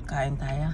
Kain tayo.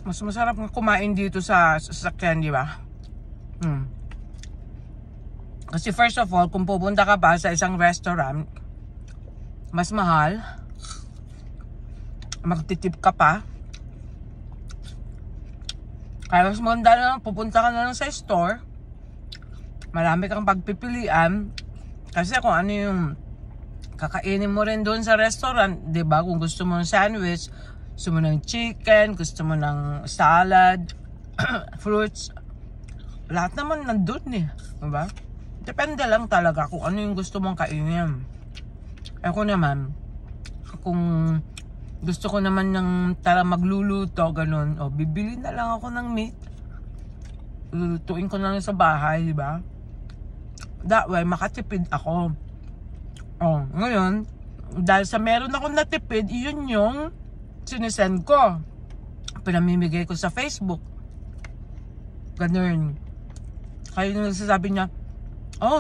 Mas masarap nga kumain dito sa sasakyan, di ba? Kasi first of all, kung pupunta ka pa sa isang restaurant, mas mahal, magtitip ka pa. Kaya mas maganda na pupunta ka na lang sa store, marami kang pagpipilian. Kasi kung ano yung kakainin mo rin doon sa restaurant, di ba? Kung gusto mo ng sandwich, gusto mo ng chicken, gusto mo ng salad, fruits, lahat naman nandun eh, diba? Depende lang talaga kung ano yung gusto mong kainin. Ako naman, kung gusto ko naman ng tara magluluto, ganun, o bibili na lang ako ng meat, lulutuin ko na lang sa bahay, diba? That way, makatipid ako. Ngayon, dahil sa meron akong natipid, yun yung sinisend ko, pinamimigay ko sa Facebook, ganun. Kaya yung nagsasabi niya,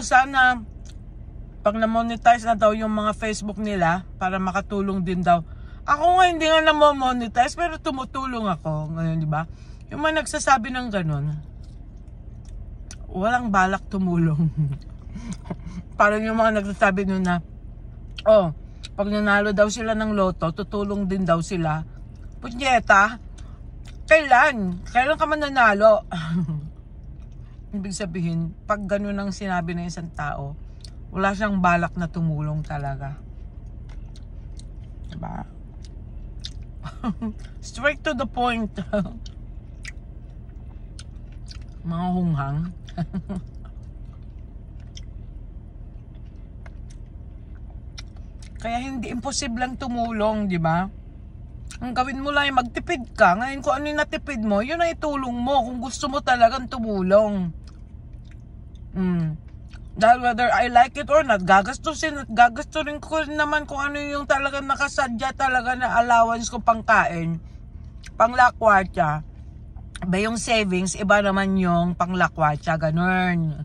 sana pag na-monetize na daw yung mga Facebook nila para makatulong din daw. Ako nga hindi nga na-monetize pero tumutulong ako ngayon, di ba? Yung mga nagsasabi ng ganun, walang balak tumulong. Parang yung mga nagsasabi nun na pag nanalo daw sila ng loto, tutulong din daw sila. Punyeta, kailan ka man nanalo? Ibig sabihin, pag ganun ang sinabi ng isang tao, wala siyang balak na tumulong talaga. Diba? Straight to the point. Mga hunghang. Kaya hindi imposibleng tumulong, di ba? Ang gawin mo lang ay magtipid ka. Ngayon kung ano yung natipid mo, yun ay itulong mo kung gusto mo talagang tumulong. Dahil whether I like it or not, gagastusin ko naman kung ano yung talagang nakasadya talaga na allowance ko pangkain, panglakwatsa. Iba yung savings, iba naman yung panglakwatsa, ganun.